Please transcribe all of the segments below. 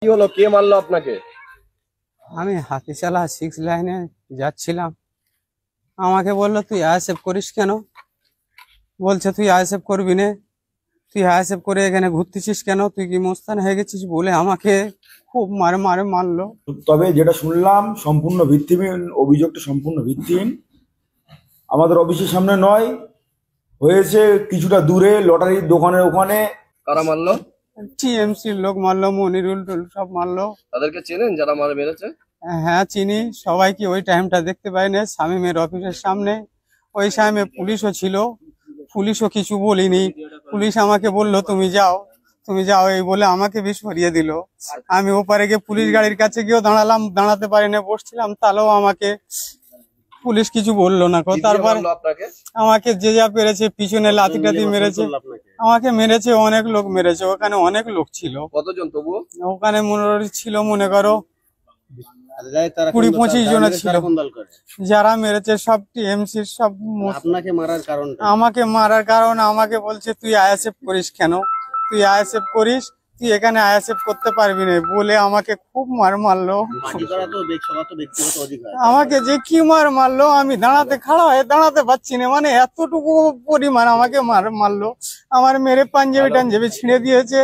কি হলো, কে মারলো আপনাকে? আমি হাতিশালা 6 লাইনে যাচ্ছিলাম। আমাকে বললো তুই আইএসএফ করিস কেন? বলছে তুই আইএসএফ করবি না, তুই আইএসএফ করে এখানে ঘুরতেছিস কেন, তুই কি মোস্তান হয়ে গেছিস বলে আমাকে খুব মারে মারে মারলো। তবে যেটা শুনলাম সম্পূর্ণ ভিত্তিহীন, অভিযোগটা সম্পূর্ণ ভিত্তিহীন। আমাদের অফিসের সামনে নয়, হয়েছে কিছুটা দূরে লটারির দোকানের ওখানে। কারা মারলো? টিএমসির লোক মারলো, মনিরুল টুল সব মারলো। তাদেরকে চেনেন যারা মেরেছে? হ্যাঁ চিনি সবাইকে। ওই টাইমটা দেখতে পাইনি শামীমের অফিসের সামনে। ওই টাইমে পুলিশও ছিল, পুলিশও কিছু বলিনি। পুলিশ আমাকে বললো তুমি যাও, তুমি যাও এই বলে আমাকে বেশ সরিয়ে দিল। আমি ওপারে গিয়ে পুলিশ গাড়ির কাছে গিয়েও দাঁড়ালাম, দাঁড়াতে পারিনি, বসছিলাম, তাহলেও আমাকে পুলিশ কিছু বললো না। তারপর আমাকে যে যা পেরেছে পিছনে লাথি টাথি মেরেছে, আমাকে মেরেছে, অনেক লোক মেরেছে। ওখানে অনেক লোক ছিল। কতজন তবুও? ওখানে ছিল মনে করো 20-25 জন ছিল। যারা মেরেছে সব টিএমসির সব। আমাকে মারার কারণ আমাকে বলছে তুই আইএসএফ করিস কেন, তুই আইএসএফ করিস, তুই এখানে আইএসএফ করতে পারবি না বলে আমাকে খুব মারলো। আমাকে যে কি মারলো, আমি খাড়া হয়ে দাঁড়াতে পারছি না, মানে এতটুকু পরিমাণ আমাকে মারলো। আমার মেরে পাঞ্জাবি টাঞ্জাবি ছিঁড়ে দিয়েছে।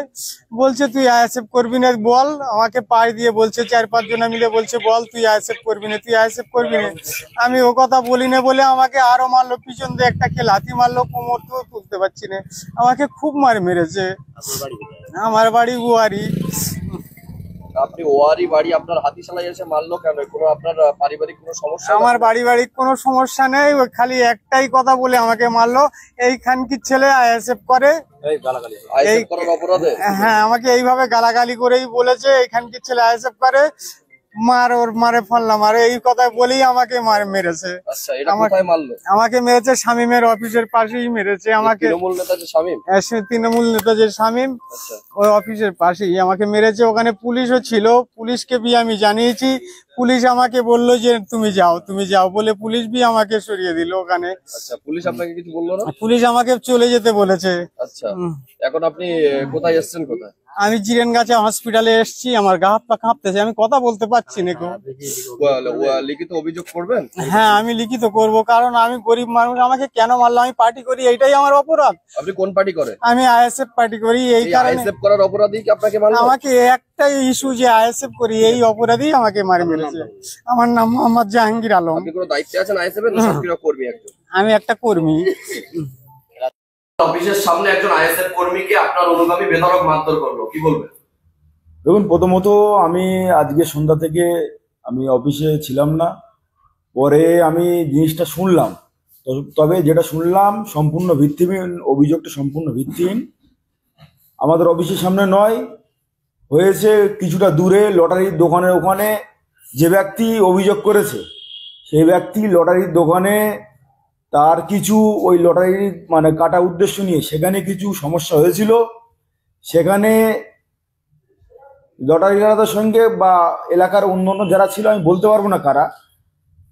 বলছে তুই আইএসএফ করবি না বল, আমাকে পায়ে দিয়ে বলছে, 4-5 জন মিলে বলছে বল তুই আইএসএফ করবি না, তুই আইএসএফ করবি না। আমি ও কথা বলি না বলে আমাকে আরো মারলো, পিছন দিয়ে একটা কে লাথি মারলো, কোমর তো তুলতে পারছি না, আমাকে খুব মেরেছে। আমার বাড়ি ওয়ারি। আপনি ওয়ারি বাড়ি, আপনার হাতিশালায় এসে মারলো কেন? কোনো আপনার পারিবারিক কোনো সমস্যা? আমার পারিবারিক কোনো সমস্যা নেই, ওই খালি একটাই কথা বলে আমাকে মারলো, এইখানকার ছেলে আইএসএফ করে। আইএসএফ করার অপরাধে? হ্যাঁ, আমাকে এইভাবে গালাগালি করেই বলেছে এইখানকার ছেলে আইএসএফ করে, মার ওর মারে ফেললাম, আর এই কথা বলেই আমাকে মেরেছে। আচ্ছা, এটা কোথায় মারলো? আমাকে মেরেছে শামীমের অফিসের পাশেই মেরেছে আমাকে। তৃণমূল নেতা যে শামীম? তৃণমূল নেতা যে শামীম, ওই অফিসের পাশেই আমাকে মেরেছে। ওখানে পুলিশও ছিল, পুলিশকে বি আমি জানিয়েছি। পুলিশ আমাকে বললো যে তুমি যাও, তুমি যাও বলে পুলিশ বি আমাকে সরিয়ে দিল ওখানে। আচ্ছা, পুলিশ আপনাকে কিছু বললো না? পুলিশ আমাকে চলে যেতে বলেছে। আচ্ছা, এখন আপনি কোথায় এসেছেন? কোথায়? আমি জিরেনগাছা হসপিটালে এসেছি, আমার গা হাত পা কাঁপতেছে, আমি কথা বলতে পারছি না। লিখিত অভিযোগ করবেন? হ্যাঁ, আমি লিখিত করব, কারণ আমি গরিব মানুষ, আমাকে কেন মারলো, আমি পার্টি করি, এইটাই আমার অপরাধ। আপনি কোন পার্টি করেন? আমি আইএসএফ পার্টি করি, এই কারণে। আইএসএফ করার অপরাধই কি আপনাকে মারলো? আমাকে একটাই ইস্যু যে আইএসএফ করি, এই অপরাধই আমাকে মেরেছে। আমার নাম মোহাম্মদ জাহাঙ্গীর আলম। আপনি কোনো দায়িত্বে আছেন আইএসএফ এর? না সক্রিয় কর্মী একজন? আমি একটা কর্মী। অফিসের সামনে একজন আইএসএফ কর্মীকে আপনার অনুগামী বেধড়ক মারধর করলো, কি বলবেন? দেখুন, প্রথমত আমি আজকে সন্ধ্যা থেকে আমি অফিসে ছিলাম না, পরে আমি জিনিসটা শুনলাম। তবে যেটা শুনলাম সম্পূর্ণ ভিত্তিহীন, অভিযোগটা সম্পূর্ণ ভিত্তিহীন। আমাদের অফিসের সামনে নয়, হয়েছে কিছুটা দূরে লটারির দোকানের ওখানে। যে ব্যক্তি অভিযোগ করেছে সেই ব্যক্তি লটারির দোকানে তার কিছু ওই লটারির কাটা উদ্দেশ্য নিয়ে সেখানে কিছু সমস্যা হয়েছিল। সেখানে লটারিওয়ালাদের সঙ্গে বা এলাকার অন্যান্য যারা ছিল, আমি বলতে পারবো না কারা,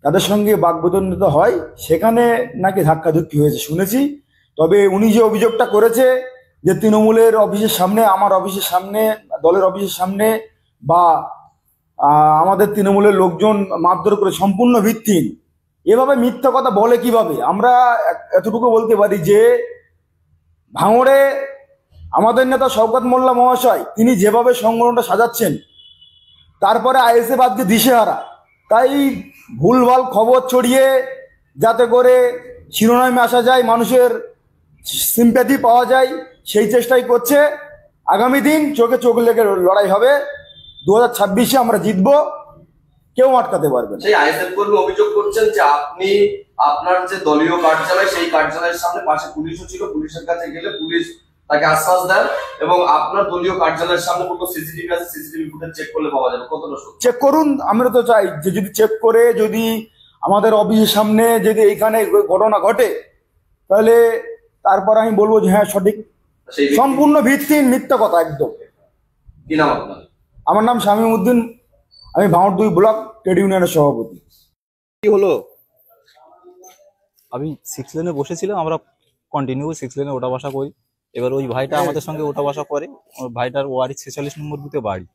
তাদের সঙ্গে বাকবিতণ্ডা হয়, সেখানে নাকি ধাক্কাধুক্কি হয়েছে শুনেছি। তবে উনি যে অভিযোগটা করেছে যে তৃণমূলের অফিসের সামনে, আমার অফিসের সামনে, দলের অফিসের সামনে বা আমাদের তৃণমূলের লোকজন মারধর করে, সম্পূর্ণ ভিত্তিহীন। এভাবে মিথ্যা কথা বলে কিভাবে? আমরা এতটুকু বলতে পারি যে ভাঙড়ে আমাদের নেতা শওকত মোল্লা মহাশয় তিনি যেভাবে সংগঠনটা সাজাচ্ছেন, তারপরে আইএসএফ আজকে দিশেহারা। তাই ভুলভাল খবর ছড়িয়ে যাতে করে শিরোনামে আসা যায়, মানুষের সিম্প্যাথি পাওয়া যায়, সেই চেষ্টাই করছে। আগামী দিন চোখে চোখ লেগে লড়াই হবে। 2026-এ আমরা জিতবো, কেউ আটকাতে পারবে না। সেই আইএসএফ কর্মী অভিযোগ করছেন যে আপনি আপনার যে দলীয় কার্যালয়, সেই কার্যালয়ের সামনে পাশে পুলিশও ছিল, পুলিশের কাছে গেলে পুলিশ তাকে আশ্বাস দেন, এবং আপনার দলীয় কার্যালয়ের সামনে কোনো সিসিটিভি আছে, সিসিটিভি ফুটেজ চেক করলে পাওয়া যাবে। কতটা সত্যি? চেক করুন, আমরা তো চাই যে যদি চেক করে যদি আমাদের অফিসের সামনে যদি এইখানে ঘটনা ঘটে, তাহলে তারপর আমি বলবো যে হ্যাঁ সঠিক। সম্পূর্ণ ভিত্তিহীন মিথ্যা কথা একদম। কি নাম আপনার? আমার নাম শামীম উদ্দিন, আমি ভাঙড় 2 ব্লক ট্রেড ইউনিয়নের সভাপতি। কি হলো? আমি 6 লেনে বসেছিলাম, আমরা কন্টিনিউ 6 লেনে ওঠা বসা করি। এবার ওই ভাইটা আমাদের সঙ্গে ওঠা বসা করে, ওর ভাইটার ওয়ারি 46 নম্বর বুথে বাড়ি।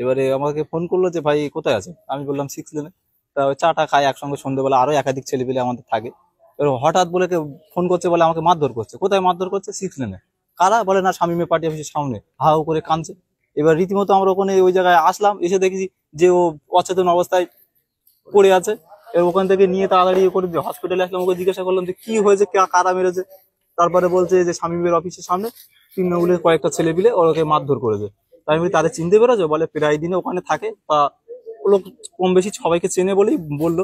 এবারে আমাকে ফোন করলো যে ভাই কোথায় আছে, আমি বললাম 6 লেনে। তা ওই চাটা খাই একসঙ্গে, সন্ধ্যেবেলা আরো একাধিক ছেলে পেলে আমাদের থাকে। এবার হঠাৎ বলে ফোন করছে, বলে আমাকে মারধর করছে। কোথায় মারধর করছে? 6 লেনে। কারা? বলে না শামীমের পার্টি অফিসের সামনে। হাউ করে কাঁদছে। এবার রীতিমতো আমরা ওখানে ওই জায়গায় আসলাম, এসে দেখি যে ও অচেতন অবস্থায় পড়ে আছে। এবার ওখান থেকে নিয়ে তাড়াতাড়ি করে হসপিটালে আসলাম, ওকে জিজ্ঞাসা করলাম যে কি হয়েছে, কারা মেরেছে। তারপরে বলছে যে শামীমের অফিসের সামনে তৃণমূলের কয়েকটা ছেলে মিলে ওকে মারধর করেছে। তাই আমি বলি, তাদের চিনতে পেরেছো? বলে প্রায় দিনে ওখানে থাকে বা লোক কম বেশি সবাইকে চেনে বলেই বললো।